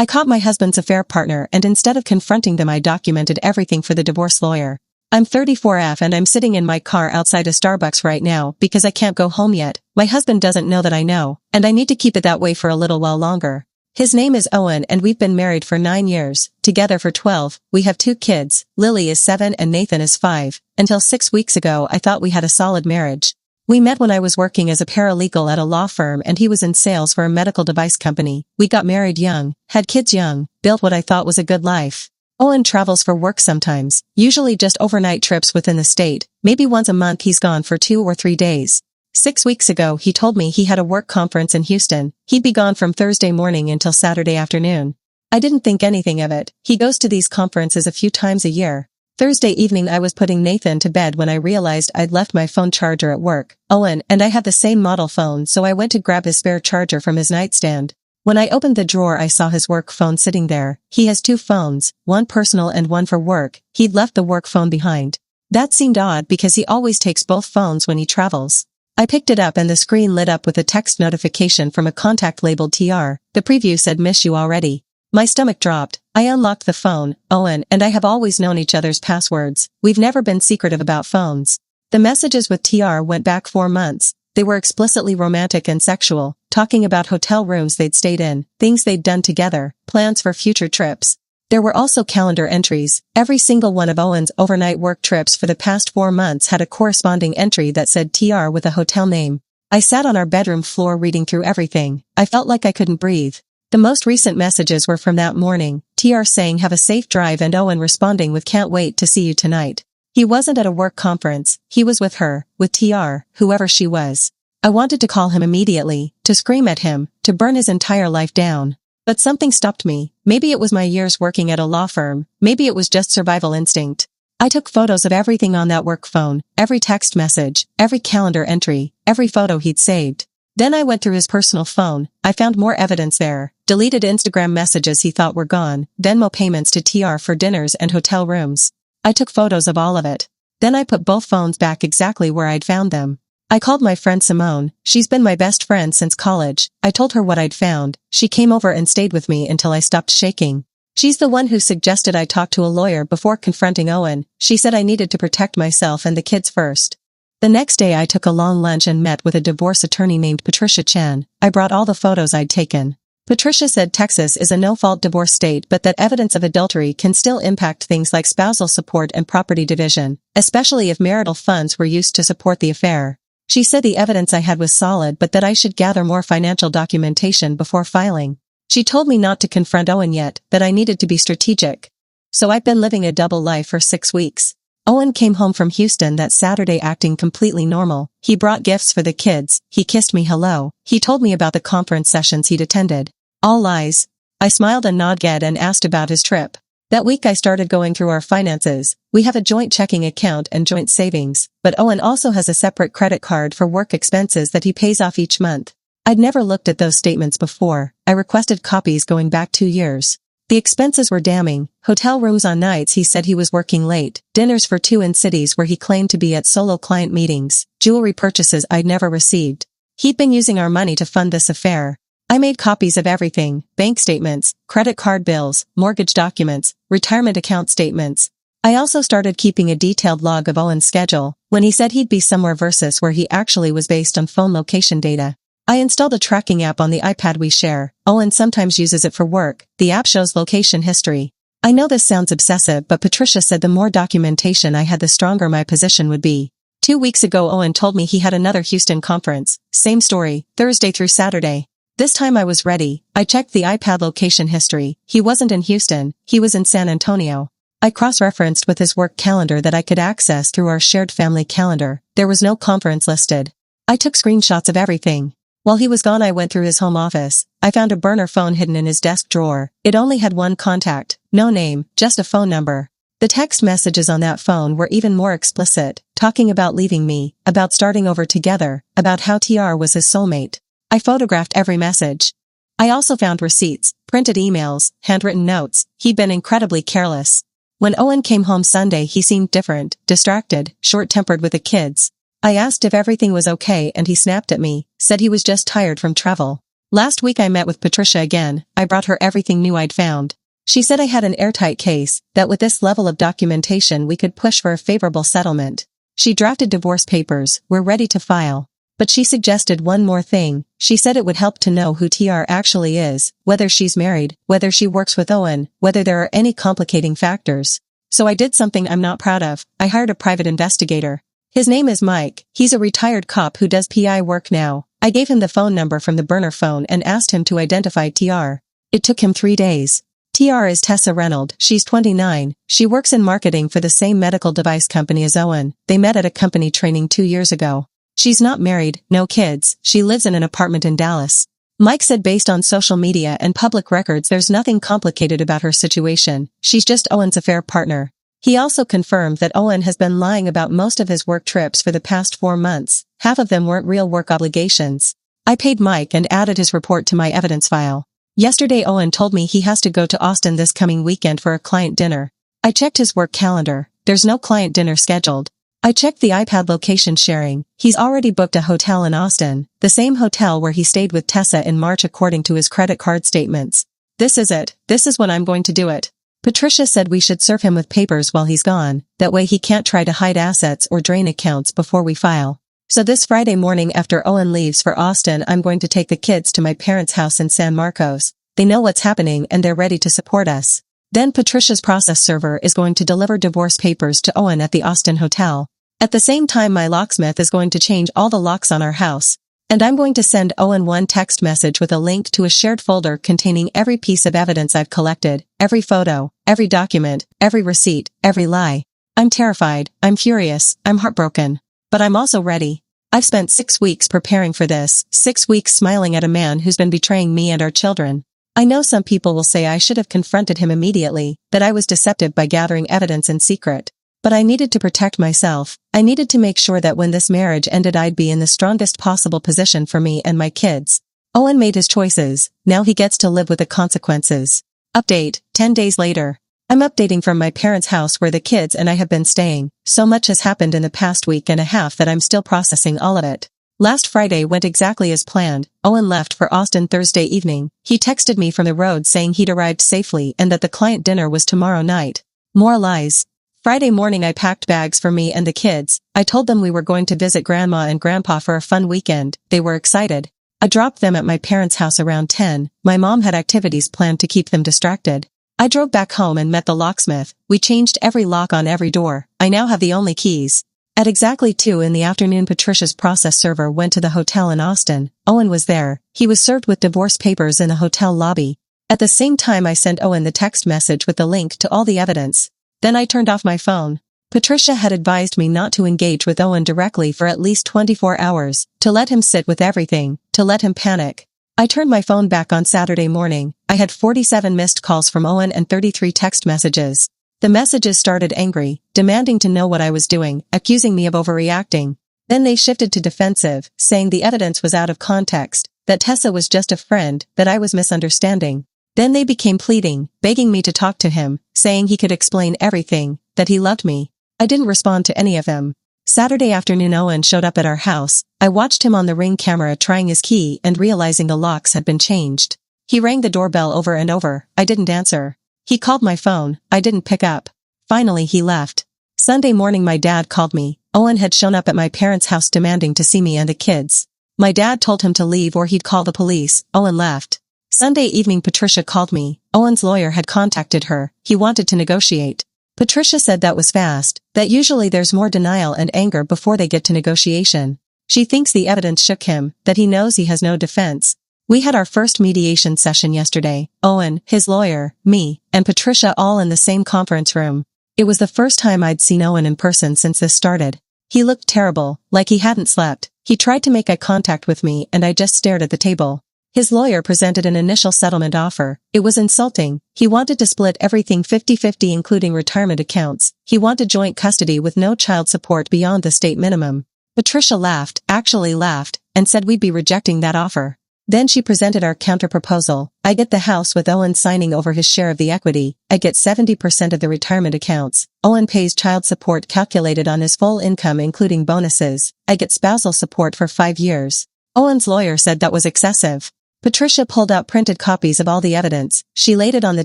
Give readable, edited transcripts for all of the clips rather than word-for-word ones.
I caught my husband's affair partner and instead of confronting them I documented everything for the divorce lawyer. I'm 34F and I'm sitting in my car outside a Starbucks right now because I can't go home yet. My husband doesn't know that I know, and I need to keep it that way for a little while longer. His name is Owen and we've been married for 9 years, together for 12, we have 2 kids, Lily is 7 and Nathan is 5. Until 6 weeks ago I thought we had a solid marriage. We met when I was working as a paralegal at a law firm and he was in sales for a medical device company. We got married young, had kids young, built what I thought was a good life. Owen travels for work sometimes, usually just overnight trips within the state, maybe once a month he's gone for 2 or 3 days. 6 weeks ago he told me he had a work conference in Houston, he'd be gone from Thursday morning until Saturday afternoon. I didn't think anything of it, he goes to these conferences a few times a year. Thursday evening I was putting Nathan to bed when I realized I'd left my phone charger at work. Owen and I had the same model phone so I went to grab his spare charger from his nightstand. When I opened the drawer I saw his work phone sitting there. He has 2 phones, one personal and one for work. He'd left the work phone behind. That seemed odd because he always takes both phones when he travels. I picked it up and the screen lit up with a text notification from a contact labeled TR. The preview said miss you already. My stomach dropped. I unlocked the phone. Owen and I have always known each other's passwords. We've never been secretive about phones. The messages with TR went back 4 months. They were explicitly romantic and sexual, talking about hotel rooms they'd stayed in, things they'd done together, plans for future trips. There were also calendar entries. Every single one of Owen's overnight work trips for the past 4 months had a corresponding entry that said TR with a hotel name. I sat on our bedroom floor reading through everything. I felt like I couldn't breathe. The most recent messages were from that morning, TR saying have a safe drive and Owen responding with can't wait to see you tonight. He wasn't at a work conference, he was with her, with TR, whoever she was. I wanted to call him immediately, to scream at him, to burn his entire life down. But something stopped me. Maybe it was my years working at a law firm, maybe it was just survival instinct. I took photos of everything on that work phone, every text message, every calendar entry, every photo he'd saved. Then I went through his personal phone, I found more evidence there, deleted Instagram messages he thought were gone, Venmo payments to TR for dinners and hotel rooms. I took photos of all of it. Then I put both phones back exactly where I'd found them. I called my friend Simone, she's been my best friend since college. I told her what I'd found. She came over and stayed with me until I stopped shaking. She's the one who suggested I talk to a lawyer before confronting Owen. She said I needed to protect myself and the kids first. The next day I took a long lunch and met with a divorce attorney named Patricia Chan. I brought all the photos I'd taken. Patricia said Texas is a no-fault divorce state but that evidence of adultery can still impact things like spousal support and property division, especially if marital funds were used to support the affair. She said the evidence I had was solid but that I should gather more financial documentation before filing. She told me not to confront Owen yet, that I needed to be strategic. So I've been living a double life for 6 weeks. Owen came home from Houston that Saturday acting completely normal. He brought gifts for the kids, he kissed me hello, he told me about the conference sessions he'd attended. All lies. I smiled and nodded and asked about his trip. That week I started going through our finances. We have a joint checking account and joint savings, but Owen also has a separate credit card for work expenses that he pays off each month. I'd never looked at those statements before. I requested copies going back 2 years. The expenses were damning. Hotel rooms on nights he said he was working late, dinners for 2 in cities where he claimed to be at solo client meetings, jewelry purchases I'd never received. He'd been using our money to fund this affair. I made copies of everything, bank statements, credit card bills, mortgage documents, retirement account statements. I also started keeping a detailed log of Owen's schedule, when he said he'd be somewhere versus where he actually was based on phone location data. I installed a tracking app on the iPad we share. Owen sometimes uses it for work. The app shows location history. I know this sounds obsessive but Patricia said the more documentation I had the stronger my position would be. 2 weeks ago Owen told me he had another Houston conference. Same story, Thursday through Saturday. This time I was ready. I checked the iPad location history. He wasn't in Houston, he was in San Antonio. I cross-referenced with his work calendar that I could access through our shared family calendar. There was no conference listed. I took screenshots of everything. While he was gone I went through his home office. I found a burner phone hidden in his desk drawer. It only had one contact, no name, just a phone number. The text messages on that phone were even more explicit, talking about leaving me, about starting over together, about how TR was his soulmate. I photographed every message. I also found receipts, printed emails, handwritten notes. He'd been incredibly careless. When Owen came home Sunday he seemed different, distracted, short-tempered with the kids. I asked if everything was okay and he snapped at me, said he was just tired from travel. Last week I met with Patricia again. I brought her everything new I'd found. She said I had an airtight case, that with this level of documentation we could push for a favorable settlement. She drafted divorce papers, we're ready to file. But she suggested one more thing. She said it would help to know who TR actually is, whether she's married, whether she works with Owen, whether there are any complicating factors. So I did something I'm not proud of. I hired a private investigator. His name is Mike. He's a retired cop who does PI work now. I gave him the phone number from the burner phone and asked him to identify TR. It took him 3 days. TR is Tessa Reynolds. She's 29. She works in marketing for the same medical device company as Owen. They met at a company training 2 years ago. She's not married, no kids. She lives in an apartment in Dallas. Mike said based on social media and public records there's nothing complicated about her situation. She's just Owen's affair partner. He also confirmed that Owen has been lying about most of his work trips for the past 4 months. Half of them weren't real work obligations. I paid Mike and added his report to my evidence file. Yesterday Owen told me he has to go to Austin this coming weekend for a client dinner. I checked his work calendar. There's no client dinner scheduled. I checked the iPad location sharing. He's already booked a hotel in Austin, the same hotel where he stayed with Tessa in March according to his credit card statements. This is it. This is when I'm going to do it. Patricia said we should serve him with papers while he's gone, that way he can't try to hide assets or drain accounts before we file. So this Friday morning after Owen leaves for Austin I'm going to take the kids to my parents' house in San Marcos. They know what's happening and they're ready to support us. Then Patricia's process server is going to deliver divorce papers to Owen at the Austin hotel. At the same time my locksmith is going to change all the locks on our house. And I'm going to send Owen one text message with a link to a shared folder containing every piece of evidence I've collected, every photo, every document, every receipt, every lie. I'm terrified, I'm furious, I'm heartbroken. But I'm also ready. I've spent 6 weeks preparing for this, 6 weeks smiling at a man who's been betraying me and our children. I know some people will say I should have confronted him immediately, that I was deceptive by gathering evidence in secret. But I needed to protect myself. I needed to make sure that when this marriage ended I'd be in the strongest possible position for me and my kids. Owen made his choices. Now he gets to live with the consequences. Update, 10 days later. I'm updating from my parents' house where the kids and I have been staying. So much has happened in the past week and a half that I'm still processing all of it. Last Friday went exactly as planned. Owen left for Austin Thursday evening. He texted me from the road saying he'd arrived safely and that the client dinner was tomorrow night. More lies. Friday morning I packed bags for me and the kids. I told them we were going to visit Grandma and Grandpa for a fun weekend. They were excited. I dropped them at my parents' house around 10. My mom had activities planned to keep them distracted. I drove back home and met the locksmith. We changed every lock on every door. I now have the only keys. At exactly 2 in the afternoon Patricia's process server went to the hotel in Austin. Owen was there. He was served with divorce papers in the hotel lobby. At the same time I sent Owen the text message with the link to all the evidence. Then I turned off my phone. Patricia had advised me not to engage with Owen directly for at least 24 hours, to let him sit with everything, to let him panic. I turned my phone back on Saturday morning. I had 47 missed calls from Owen and 33 text messages. The messages started angry, demanding to know what I was doing, accusing me of overreacting. Then they shifted to defensive, saying the evidence was out of context, that Tessa was just a friend, that I was misunderstanding. Then they became pleading, begging me to talk to him, saying he could explain everything, that he loved me. I didn't respond to any of them. Saturday afternoon Owen showed up at our house. I watched him on the Ring camera trying his key and realizing the locks had been changed. He rang the doorbell over and over. I didn't answer. He called my phone. I didn't pick up. Finally he left. Sunday morning my dad called me. Owen had shown up at my parents' house demanding to see me and the kids. My dad told him to leave or he'd call the police. Owen left. Sunday evening Patricia called me. Owen's lawyer had contacted her. He wanted to negotiate. Patricia said that was fast, that usually there's more denial and anger before they get to negotiation. She thinks the evidence shook him, that he knows he has no defense. We had our first mediation session yesterday. Owen, his lawyer, me, and Patricia all in the same conference room. It was the first time I'd seen Owen in person since this started. He looked terrible, like he hadn't slept. He tried to make eye contact with me and I just stared at the table. His lawyer presented an initial settlement offer. It was insulting. He wanted to split everything 50-50 including retirement accounts. He wanted joint custody with no child support beyond the state minimum. Patricia laughed, actually laughed, and said we'd be rejecting that offer. Then she presented our counterproposal. I get the house with Owen signing over his share of the equity. I get 70% of the retirement accounts. Owen pays child support calculated on his full income including bonuses. I get spousal support for 5 years. Owen's lawyer said that was excessive. Patricia pulled out printed copies of all the evidence. She laid it on the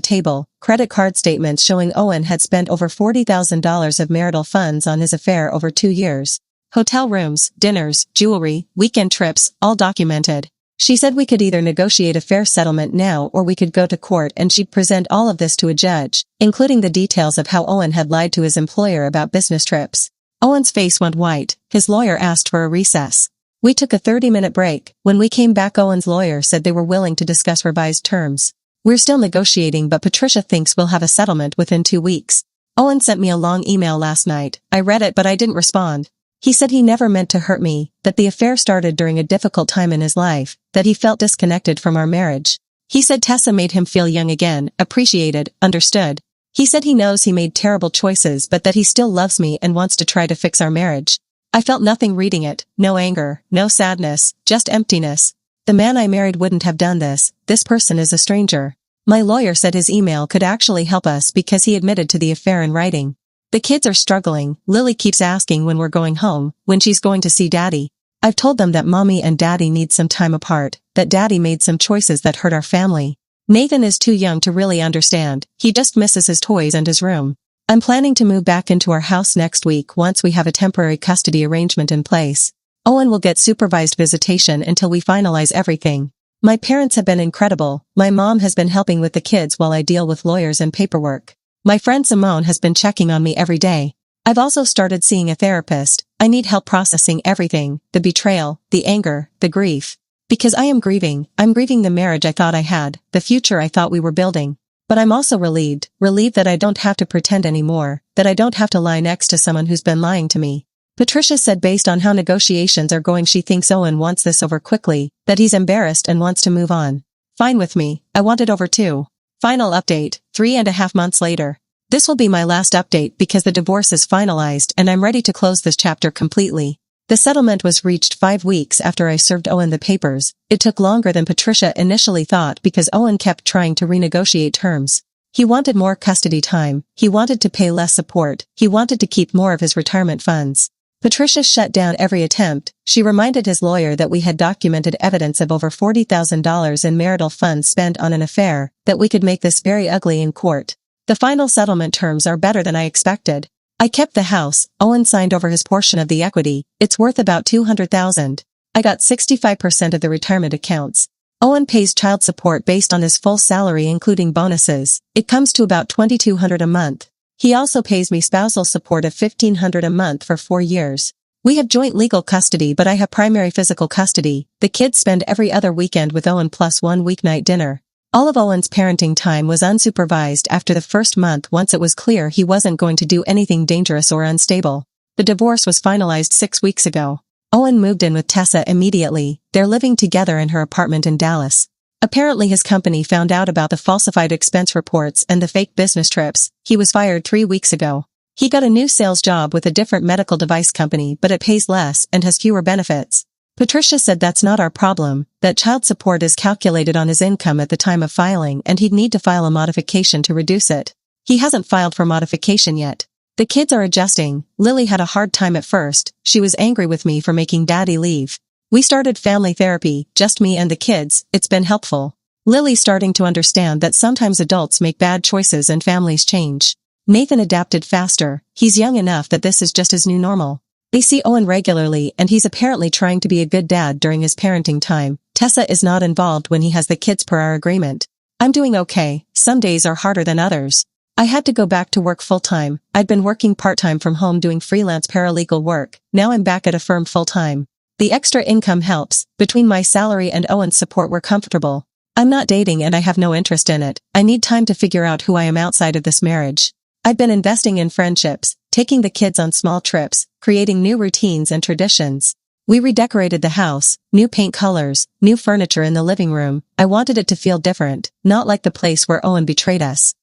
table, credit card statements showing Owen had spent over $40,000 of marital funds on his affair over 2 years. Hotel rooms, dinners, jewelry, weekend trips, all documented. She said we could either negotiate a fair settlement now or we could go to court and she'd present all of this to a judge, including the details of how Owen had lied to his employer about business trips. Owen's face went white. His lawyer asked for a recess. We took a 30-minute break. When we came back, Owen's lawyer said they were willing to discuss revised terms. We're still negotiating, but Patricia thinks we'll have a settlement within 2 weeks. Owen sent me a long email last night. I read it, but I didn't respond. He said he never meant to hurt me, that the affair started during a difficult time in his life, that he felt disconnected from our marriage. He said Tessa made him feel young again, appreciated, understood. He said he knows he made terrible choices, but that he still loves me and wants to try to fix our marriage. I felt nothing reading it, no anger, no sadness, just emptiness. The man I married wouldn't have done this. This person is a stranger. My lawyer said his email could actually help us because he admitted to the affair in writing. The kids are struggling. Lily keeps asking when we're going home, when she's going to see Daddy. I've told them that Mommy and Daddy need some time apart, that Daddy made some choices that hurt our family. Nathan is too young to really understand. He just misses his toys and his room. I'm planning to move back into our house next week once we have a temporary custody arrangement in place. Owen will get supervised visitation until we finalize everything. My parents have been incredible. My mom has been helping with the kids while I deal with lawyers and paperwork. My friend Simone has been checking on me every day. I've also started seeing a therapist. I need help processing everything, the betrayal, the anger, the grief. Because I am grieving. I'm grieving the marriage I thought I had, the future I thought we were building. But I'm also relieved that I don't have to pretend anymore, that I don't have to lie next to someone who's been lying to me. Patricia said based on how negotiations are going she thinks Owen wants this over quickly, that he's embarrassed and wants to move on. Fine with me. I want it over too. Final update, 3.5 months later. This will be my last update because the divorce is finalized and I'm ready to close this chapter completely. The settlement was reached 5 weeks after I served Owen the papers. It took longer than Patricia initially thought because Owen kept trying to renegotiate terms. He wanted more custody time. He wanted to pay less support. He wanted to keep more of his retirement funds. Patricia shut down every attempt. She reminded his lawyer that we had documented evidence of over $40,000 in marital funds spent on an affair, that we could make this very ugly in court. The final settlement terms are better than I expected. I kept the house. Owen signed over his portion of the equity. It's worth about $200,000. I got 65% of the retirement accounts. Owen pays child support based on his full salary including bonuses. It comes to about $2,200 a month. He also pays me spousal support of $1,500 a month for 4 years. We have joint legal custody but I have primary physical custody. The kids spend every other weekend with Owen plus 1 weeknight dinner. All of Owen's parenting time was unsupervised after the first month once it was clear he wasn't going to do anything dangerous or unstable. The divorce was finalized 6 weeks ago. Owen moved in with Tessa immediately. They're living together in her apartment in Dallas. Apparently his company found out about the falsified expense reports and the fake business trips. He was fired 3 weeks ago. He got a new sales job with a different medical device company but it pays less and has fewer benefits. Patricia said that's not our problem, that child support is calculated on his income at the time of filing and he'd need to file a modification to reduce it. He hasn't filed for modification yet. The kids are adjusting. Lily had a hard time at first. She was angry with me for making Daddy leave. We started family therapy, just me and the kids. It's been helpful. Lily's starting to understand that sometimes adults make bad choices and families change. Nathan adapted faster. He's young enough that this is just his new normal. They see Owen regularly and he's apparently trying to be a good dad during his parenting time. Tessa is not involved when he has the kids per our agreement. I'm doing okay. Some days are harder than others. I had to go back to work full-time. I'd been working part-time from home doing freelance paralegal work. Now I'm back at a firm full-time. The extra income helps. Between my salary and Owen's support we're comfortable. I'm not dating and I have no interest in it. I need time to figure out who I am outside of this marriage. I've been investing in friendships, taking the kids on small trips, creating new routines and traditions. We redecorated the house, new paint colors, new furniture in the living room. I wanted it to feel different, not like the place where Owen betrayed us.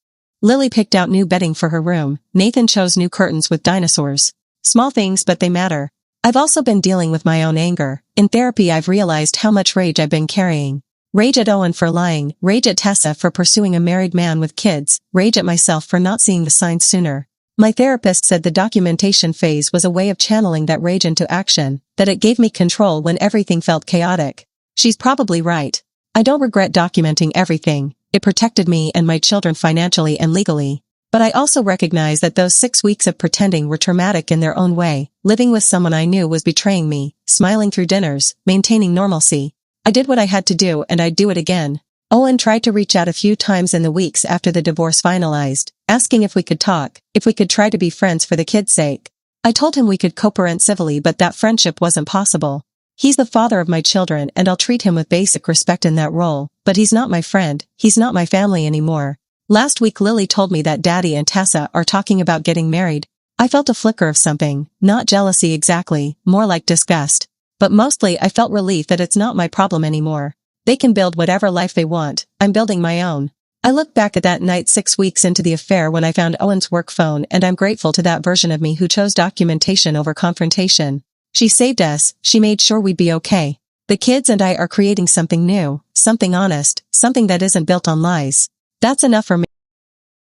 Lily picked out new bedding for her room. Nathan chose new curtains with dinosaurs. Small things but they matter. I've also been dealing with my own anger. In therapy I've realized how much rage I've been carrying. Rage at Owen for lying, rage at Tessa for pursuing a married man with kids, rage at myself for not seeing the signs sooner. My therapist said the documentation phase was a way of channeling that rage into action, that it gave me control when everything felt chaotic. She's probably right. I don't regret documenting everything. It protected me and my children financially and legally. But I also recognize that those 6 weeks of pretending were traumatic in their own way, living with someone I knew was betraying me, smiling through dinners, maintaining normalcy. I did what I had to do and I'd do it again. Owen tried to reach out a few times in the weeks after the divorce finalized, asking if we could talk, if we could try to be friends for the kids' sake. I told him we could co-parent civilly, but that friendship wasn't possible. He's the father of my children and I'll treat him with basic respect in that role, but he's not my friend, he's not my family anymore. Last week Lily told me that Daddy and Tessa are talking about getting married. I felt a flicker of something, not jealousy exactly, more like disgust. But mostly I felt relief that it's not my problem anymore. They can build whatever life they want, I'm building my own. I look back at that night 6 weeks into the affair when I found Owen's work phone, and I'm grateful to that version of me who chose documentation over confrontation. She saved us, she made sure we'd be okay. The kids and I are creating something new, something honest, something that isn't built on lies. That's enough for me.